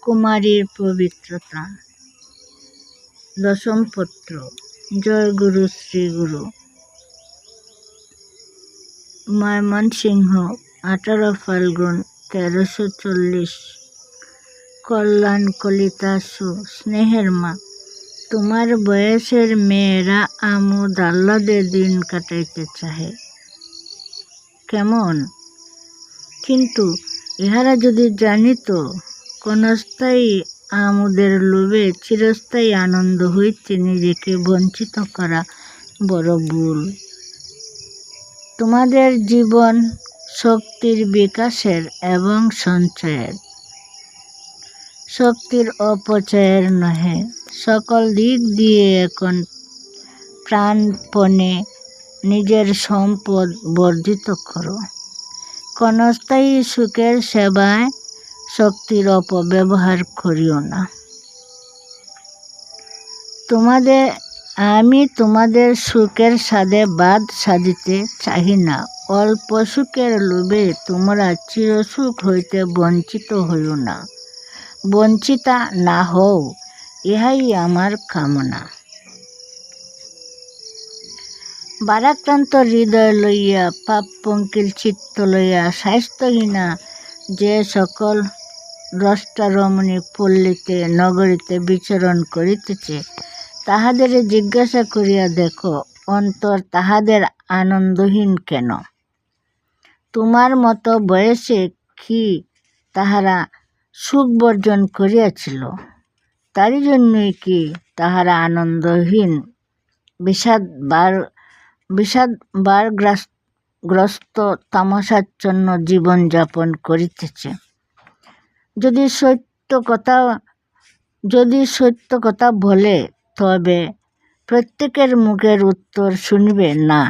কুমারীর পবিত্রতা। দশম পত্র। জয় গুরু শ্রী গুরু। ময়মনসিংহ, 18 ফাল্গুন 1340। কল্যাণ কলিতা সু। স্নেহের মা, তোমার বয়সের মেয়েরা আমোদ আহ্লাদে দিন কাটাইতে চাহে কেমন, কিন্তু ইহারা যদি জানিত ক্ষণস্থায়ী আমোদের লোভে চিরস্থায়ী আনন্দ হইতে নিজেকে বঞ্চিত করা বড় ভুল। তোমাদের জীবন শক্তির বিকাশের এবং সঞ্চয়ের, শক্তির অপচয়ের নহে। সকল দিক দিয়ে এখন প্রাণপণে নিজের সম্পদ বর্ধিত করো। ক্ষণস্থায়ী সুখের সেবায় শক্তির অপব্যবহার করিও না। আমি তোমাদের সুখের স্বাদে বাদ সাধিতে চাহি না। অল্প সুখের লোভে তোমরা চিরসুখ হইতে বঞ্চিত হইও না। বঞ্চিতা না হও, ইহাই আমার কামনা। ভারাক্রান্ত হৃদয় লইয়া, পাপ পঙ্কিল চিত্ত লইয়া স্বাস্থ্যহীনা যে সকল দ্রষ্টারমণী পল্লীতে নগরীতে বিচরণ করিতেছে, তাহাদের জিজ্ঞাসা করিয়া দেখো, অন্তর তাহাদের আনন্দহীন কেন? তোমার মতো বয়সে কি তাহারা সুখ বর্জন করিয়াছিল? তারই জন্যই কি তাহারা আনন্দহীন বিষাদভারগ্রস্ত তামসাচ্ছন্ন জীবনযাপন করিতেছে? যদি সত্য কথা বলে, তবে প্রত্যেকের মুখের উত্তর শুনিবে, না,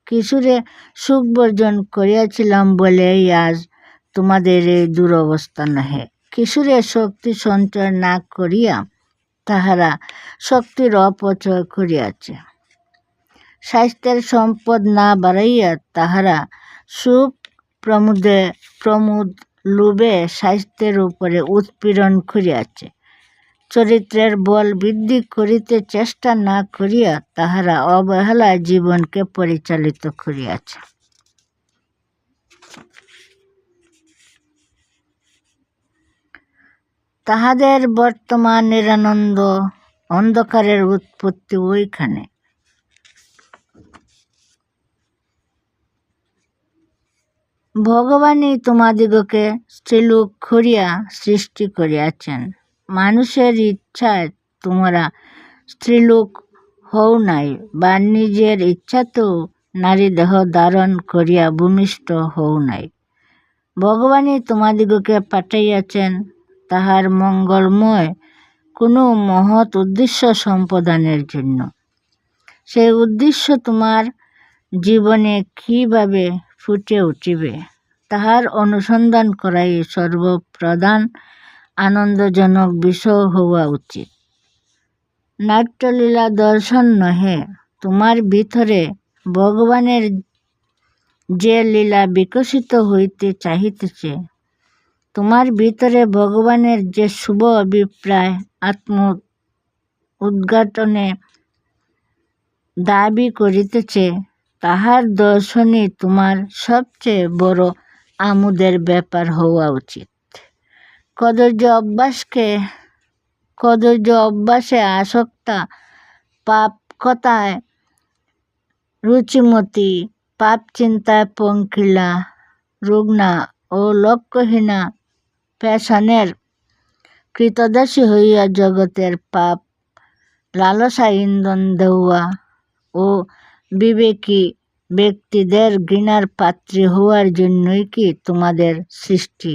কিশোরে সুখ বর্জন করিয়াছিলাম বলেই আজ তোমাদের এই দুরবস্থা নহে। কিশোরে শক্তি সঞ্চয় না করিয়া তাহারা শক্তির অপচয় করিয়াছে। স্বাস্থ্যের সম্পদ না বাড়াইয়া তাহারা সুখ প্রমোদ লোভে স্বাস্থ্যের উপরে উৎপীড়ন করিয়াছে। চরিত্রের বল বৃদ্ধি করিতে চেষ্টা না করিয়া তাহারা অবহেলায় জীবনকে পরিচালিত করিয়াছে। তাহাদের বর্তমান নিরানন্দ অন্ধকারের উৎপত্তি ওইখানে। ভগবানই তোমাদিগকে স্ত্রীলোক করিয়া সৃষ্টি করিয়াছেন। মানুষের ইচ্ছায় তোমরা স্ত্রীলোক হও নাই, বা নিজের ইচ্ছাতেও নারী দেহ ধারণ করিয়া ভূমিষ্ঠ হও নাই। ভগবানই তোমাদিগকে পাঠাইয়াছেন তাহার মঙ্গলময় কোনো মহৎ উদ্দেশ্য সম্পাদনের জন্য। সেই উদ্দেশ্য তোমার জীবনে কিভাবে ফুটে উঠিবে, তাহার অনুসন্ধান করাই সর্বপ্রধান আনন্দজনক বিষয় হওয়া উচিত। নাট্যলীলা দর্শন নহে। তোমার ভিতরে ভগবানের যে লীলা বিকশিত হইতে চাহিতেছে, তোমার ভিতরে ভগবানের যে শুভ অভিপ্রায় আত্ম উদ্ঘাটনে দাবি করিতেছে, তাহার দর্শনই তোমার সবচেয়ে বড় আমোদের ব্যাপার হওয়া উচিত। কদর্য অভ্যাসে আসক্তা, পাপ কথায় রুচিমতী, পাপ চিন্তায় পঙ্কিলা, রুগ্না ও লক্ষ্যহীনা ফ্যাশনের কৃতদাসী হইয়া জগতের পাপ লালসা ইন্ধন দেওয়া ও বিবেকী ব্যক্তিদের ঘৃণার পাত্রী হওয়ার জন্যই কি তোমাদের সৃষ্টি?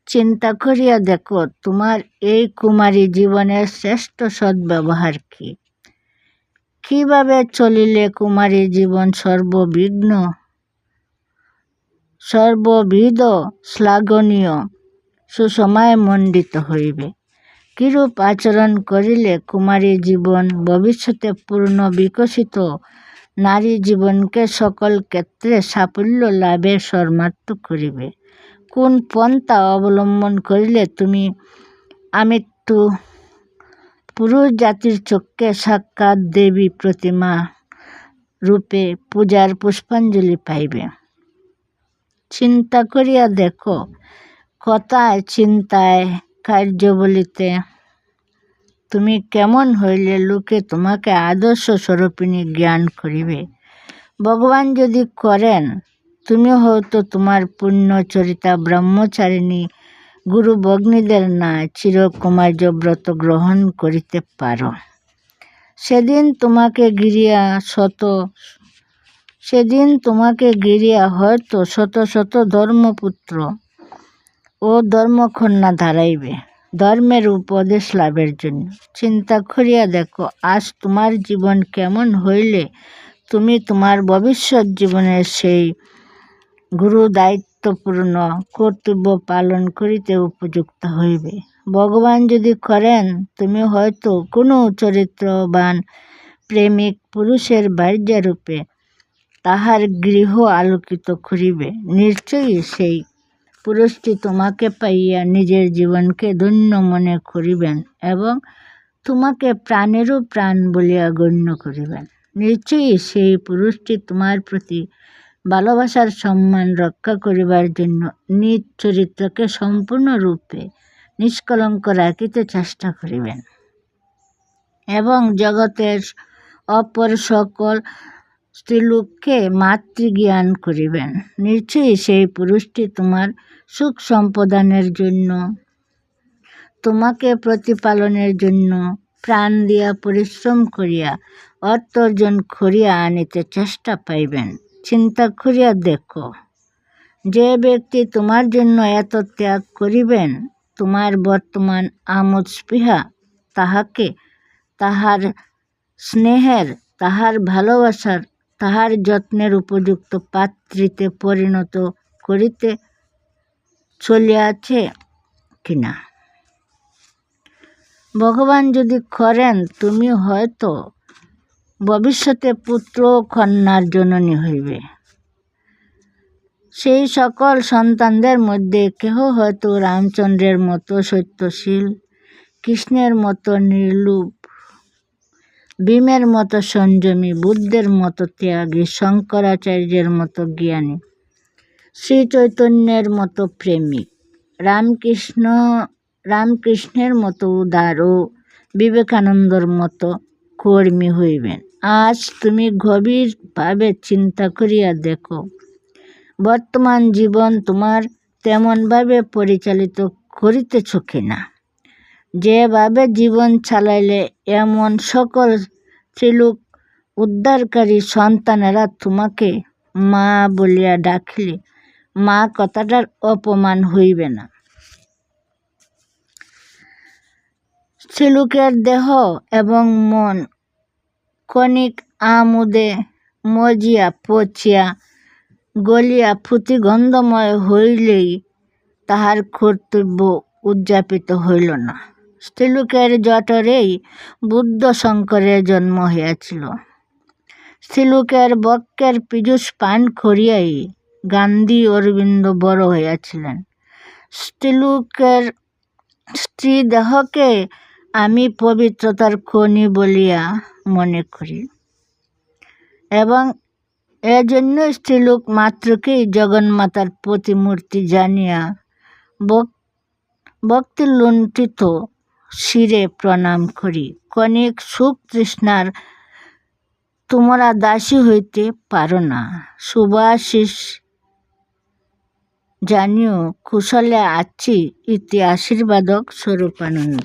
চিন্তা করিয়া দেখো, তোমার এই কুমারী জীবনের শ্রেষ্ঠ সদ্ব্যবহার কি? কিভাবে চলিলে কুমারী জীবন সর্ববিধ শ্লাঘনীয় সুসময়ে মণ্ডিত হইবে? কিরূপ আচরণ করিলে কুমারী জীবন ভবিষ্যতে পূর্ণ বিকশিত নারী জীবনকে সকল ক্ষেত্রে সাফল্য লাভে সমার্থ করিবে? কোন পন্থা অবলম্বন করিলে তুমি আমৃত্যু পুরুষ জাতির চক্ষে সাক্ষাৎ দেবী প্রতিমা রূপে পূজার পুষ্পাঞ্জলি পাইবে। চিন্তা করিয়া দেখো, কথায় চিন্তায় কার্য বলিতে তুমি কেমন হইলে লোকে তোমাকে আদর্শ স্বরূপিণী জ্ঞান করিবে। ভগবান যদি করেন, তুমি হয়তো তোমার পুণ্যচরিতা ব্রহ্মচারিণী গুরু ভগ্নীদের ন্যায় চিরকুমার্য ব্রত গ্রহণ করিতে পারো। সেদিন তোমাকে গিরিয়া হয়তো শত শত ধর্মপুত্র ও ধর্মকন্যা দাঁড়াইবে ধর্মের উপদেশ লাভের জন্য। চিন্তা করিয়া দেখো, আজ তোমার জীবন কেমন হইলে তুমি তোমার ভবিষ্যৎ জীবনের সেই গুরু দায়িত্বপূর্ণ কর্তব্য পালন করিতে উপযুক্ত হইবে। ভগবান যদি করেন, তুমি হয়তো কোনো চরিত্রবান প্রেমিক পুরুষের ভার্যারূপে তাহার গৃহ আলোকিত করিবে। নিশ্চয়ই সেই পুরুষটি তোমাকে পাইয়া নিজের জীবনকে ধন্য মনে করিবেন এবং তোমাকে প্রাণেরও প্রাণ বলিয়া গণ্য করিবেন। নিশ্চয়ই সেই পুরুষটি তোমার প্রতি ভালোবাসার সম্মান রক্ষা করিবার জন্য নিজ চরিত্রকে সম্পূর্ণরূপে নিষ্কলঙ্ক রাখিতে চেষ্টা করিবেন এবং জগতের অপর সকল স্ত্রীলোককে মাতৃজ্ঞান করিবেন। নিশ্চয়ই সেই পুরুষটি তোমার সুখ সম্পাদনের জন্য, তোমাকে প্রতিপালনের জন্য প্রাণ দিয়া পরিশ্রম করিয়া অর্থ অর্জন করিয়া আনিতে চেষ্টা পাইবেন। চিন্তা করিয়া দেখো, যে ব্যক্তি তোমার জন্য এত ত্যাগ করিবেন, তোমার বর্তমান আমোদ স্পৃহা তাহাকে তাহার স্নেহের, তাহার ভালোবাসার, তাহার যত্নের উপযুক্ত পাত্রীতে পরিণত করিতে চলিয়াছে কিনা। ভগবান যদি করেন, তুমি হয়তো ভবিষ্যতে পুত্র ও কন্যার জননী হইবে। সেই সকল সন্তানদের মধ্যে কেহ হয়তো রামচন্দ্রের মতো সত্যশীল, কৃষ্ণের মতো নির্লোভ, ভীমের মতো সংযমী, বুদ্ধের মতো ত্যাগী, শঙ্করাচার্যের মতো জ্ঞানী, শ্রী চৈতন্যের মতো প্রেমিক, রামকৃষ্ণের মতো উদার ও বিবেকানন্দর মতো কর্মী হইবেন। আজ তুমি গভীরভাবে চিন্তা করিয়া দেখো, বর্তমান জীবন তোমার তেমনভাবে পরিচালিত করিতেছ কিনা। যেভাবে জীবন চালাইলে এমন সকল ত্রিলোক উদ্ধারকারী সন্তানেরা তোমাকে মা বলিয়া ডাকিলে মা কথাটার অপমান হইবে না। স্ত্রীলোকের দেহ এবং মন ক্ষণিক আমোদে মজিয়া পচিয়া গলিয়া প্রতিগন্ধময় হইলেই তাহার কর্তব্য উদযাপিত হইল না। স্ত্রীলোকের জঠরেই বুদ্ধ শঙ্করের জন্ম হইয়াছিল। স্ত্রীলোকের বক্ষের পীযুষ পান করিয়াই গান্ধী অরবিন্দ বড় হইয়াছিলেন। স্ত্রী দেহকে আমি পবিত্রতার খনি বলিয়া মনে করি এবং এজন্য স্ত্রীলোক মাত্রকেই জগন্মাতার প্রতিমূর্তি জানিয়া ভক্তিলুণ্ঠিত শিরে প্রণাম করি। ক্ষণিক সুখ তৃষ্ণার তোমরা দাসী হইতে পারো না। শুভাশিস জানিও কুশলে আছি, ইতি আশীর্বাদক স্বরূপানন্দ।